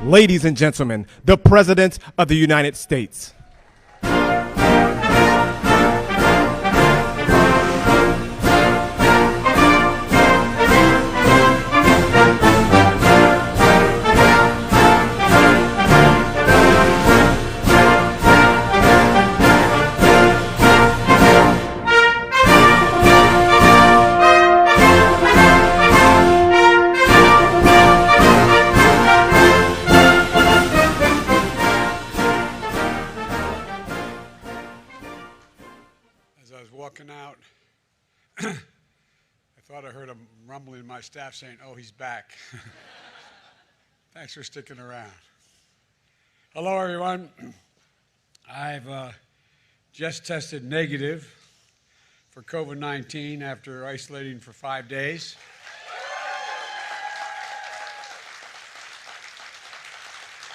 ladies and gentlemen, the President of the United States. Walking out, I thought I heard a rumbling in my staff saying, "Oh, he's back." Thanks for sticking around. Hello, everyone. I've just tested negative for COVID-19 after isolating for 5 days.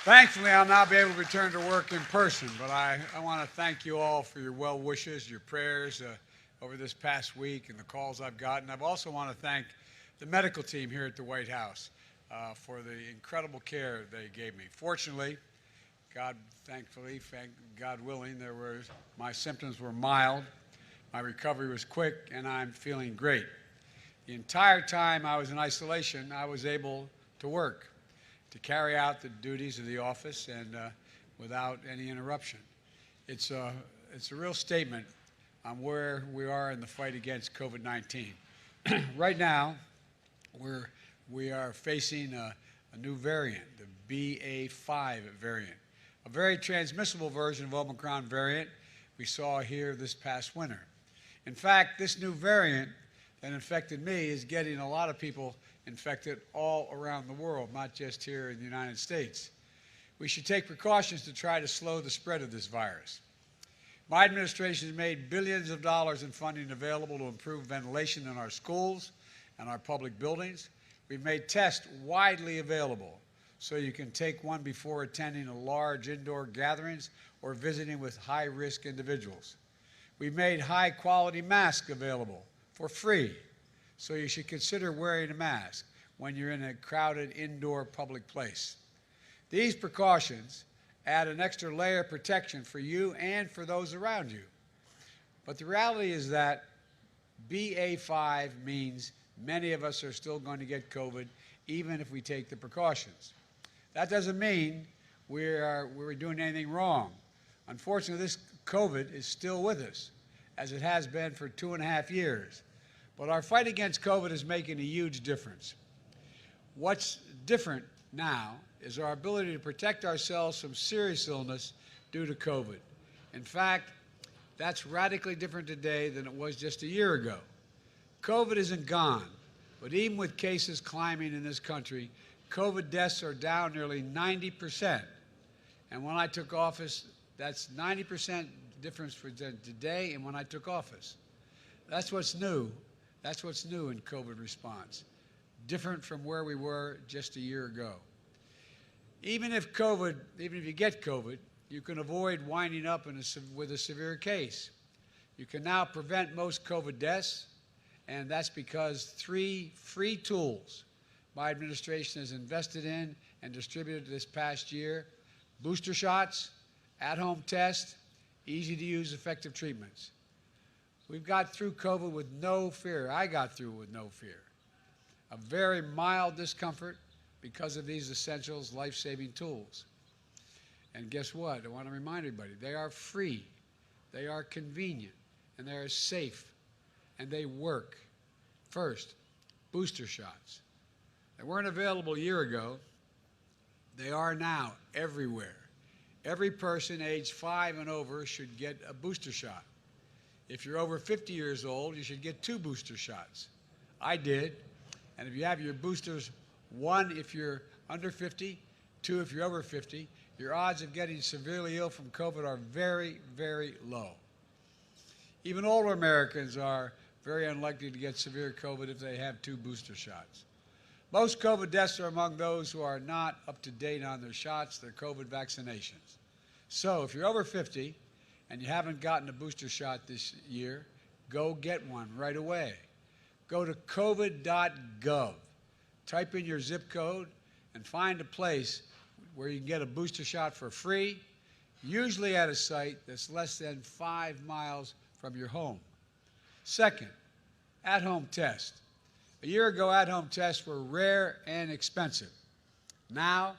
Thankfully, I'll now be able to return to work in person, but I want to thank you all for your well wishes, your prayers over this past week and the calls I've gotten. I also want to thank the medical team here at the White House for the incredible care they gave me. Fortunately, God willing, my symptoms were mild, my recovery was quick, and I'm feeling great. The entire time I was in isolation, I was able to work, to carry out the duties of the office and without any interruption. It's a real statement on where we are in the fight against COVID-19. Right now, we are facing a new variant, the BA.5 variant, a very transmissible version of Omicron variant we saw here this past winter. In fact, this new variant that infected me is getting a lot of people infected all around the world, not just here in the United States. We should take precautions to try to slow the spread of this virus. My administration has made billions of dollars in funding available to improve ventilation in our schools and our public buildings. We've made tests widely available so you can take one before attending a large indoor gatherings or visiting with high-risk individuals. We've made high-quality masks available for free, so you should consider wearing a mask when you're in a crowded indoor public place. These precautions add an extra layer of protection for you and for those around you. But the reality is that BA.5 means many of us are still going to get COVID, even if we take the precautions. That doesn't mean we're doing anything wrong. Unfortunately, this COVID is still with us, as it has been for 2.5 years. But our fight against COVID is making a huge difference. What's different now is our ability to protect ourselves from serious illness due to COVID. In fact, that's radically different today than it was just a year ago. COVID isn't gone, but even with cases climbing in this country, COVID deaths are down nearly 90%. And when I took office, that's 90% difference for today and when I took office. That's what's new. That's what's new in COVID response, different from where we were just a year ago. Even if you get COVID, you can avoid winding up with a severe case. You can now prevent most COVID deaths, and that's because 3 free tools my administration has invested in and distributed this past year: booster shots, at-home tests, easy-to-use effective treatments. We've got through COVID with no fear. I got through with no fear. A very mild discomfort because of these essentials, life-saving tools. And guess what? I want to remind everybody, they are free, they are convenient, and they are safe, and they work. First, booster shots. They weren't available a year ago. They are now everywhere. Every person aged 5 and over should get a booster shot. If you're over 50 years old, you should get 2 booster shots. I did. And if you have your boosters, 1 if you're under 50, 2 if you're over 50, your odds of getting severely ill from COVID are very, very low. Even older Americans are very unlikely to get severe COVID if they have 2 booster shots. Most COVID deaths are among those who are not up to date on their shots, their COVID vaccinations. So if you're over 50 and you haven't gotten a booster shot this year, go get one right away. Go to covid.gov, type in your zip code, and find a place where you can get a booster shot for free, usually at a site that's less than 5 miles from your home. Second, at-home test. A year ago, at-home tests were rare and expensive. Now,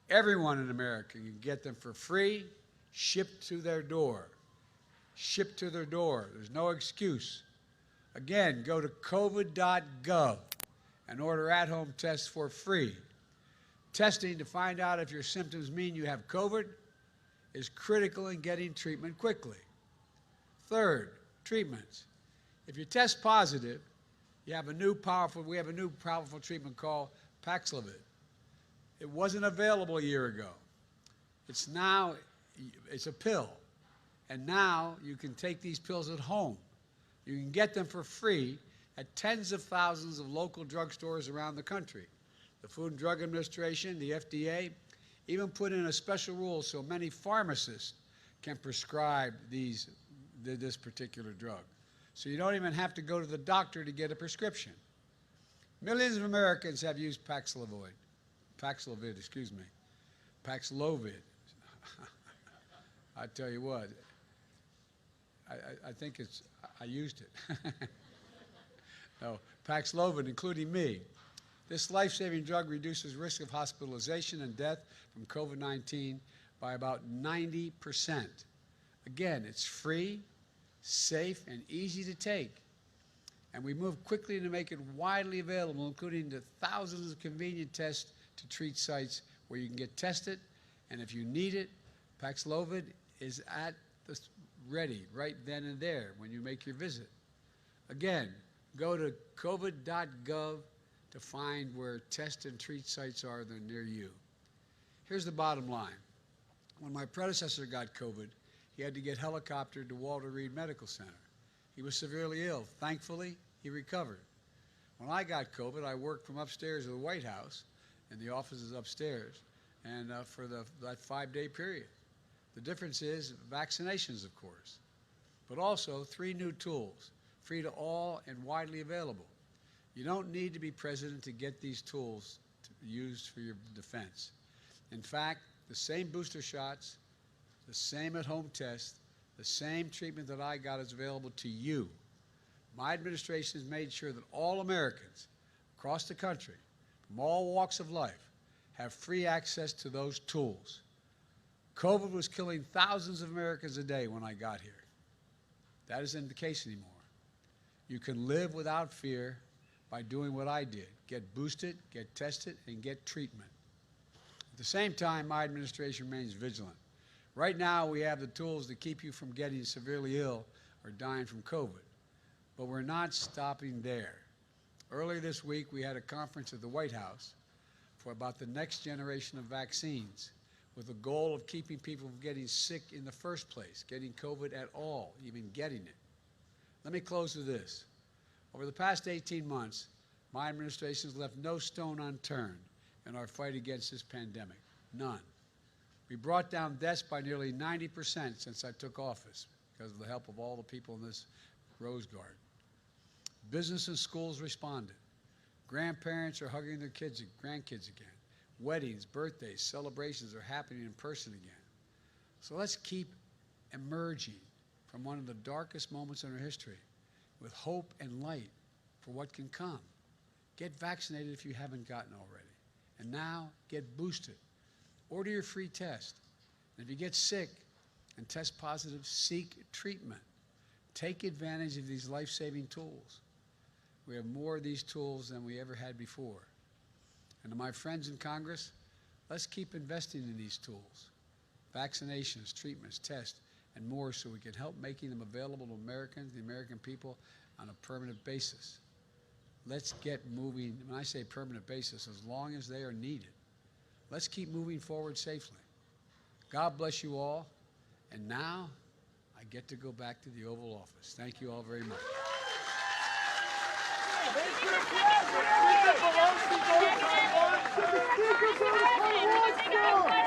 everyone in America can get them for free, shipped to their door. Shipped to their door. There's no excuse. Again, go to covid.gov and order at-home tests for free. Testing to find out if your symptoms mean you have COVID is critical in getting treatment quickly. Third, treatments. If you test positive, we have a new powerful treatment called Paxlovid. It wasn't available a year ago. It's a pill. And now you can take these pills at home. You can get them for free at tens of thousands of local drugstores around the country. The Food and Drug Administration, the FDA, even put in a special rule so many pharmacists can prescribe this particular drug. So you don't even have to go to the doctor to get a prescription. Millions of Americans have used Paxlovid. Paxlovid. I tell you what, I think I used it. No, Paxlovid, including me. This life-saving drug reduces risk of hospitalization and death from COVID-19 by about 90%. Again, it's free, safe, and easy to take. And we move quickly to make it widely available, including the thousands of convenient tests to treat sites where you can get tested. And if you need it, Paxlovid is at the ready right then and there when you make your visit. Again, go to covid.gov to find where test and treat sites are that are near you. Here's the bottom line. When my predecessor got COVID, he had to get helicoptered to Walter Reed Medical Center. He was severely ill. Thankfully, he recovered. When I got COVID, I worked from upstairs of the White House, and the office is upstairs, and for that 5-day period. The difference is vaccinations, of course, but also 3 new tools, free to all and widely available. You don't need to be president to get these tools used for your defense. In fact, the same booster shots, the same at-home test, the same treatment that I got is available to you. My administration has made sure that all Americans across the country, from all walks of life, have free access to those tools. COVID was killing thousands of Americans a day when I got here. That isn't the case anymore. You can live without fear by doing what I did: get boosted, get tested, and get treatment. At the same time, my administration remains vigilant. Right now, we have the tools to keep you from getting severely ill or dying from COVID. But we're not stopping there. Earlier this week, we had a conference at the White House about the next generation of vaccines, with the goal of keeping people from getting sick in the first place, getting COVID at all, even getting it. Let me close with this. Over the past 18 months, my administration has left no stone unturned in our fight against this pandemic. None. We brought down deaths by nearly 90% since I took office because of the help of all the people in this Rose Garden. Business and schools responded. Grandparents are hugging their grandkids again. Weddings, birthdays, celebrations are happening in person again. So let's keep emerging from one of the darkest moments in our history with hope and light for what can come. Get vaccinated if you haven't gotten already. And now, get boosted. Order your free test. And if you get sick and test positive, seek treatment. Take advantage of these life-saving tools. We have more of these tools than we ever had before. And to my friends in Congress, let's keep investing in these tools. Vaccinations, treatments, tests, and more, so we can help making them available to Americans, the American people, on a permanent basis. Let's get moving. When I say permanent basis, as long as they are needed. Let's keep moving forward safely. God bless you all. And now, I get to go back to the Oval Office. Thank you all very much. Mr. President,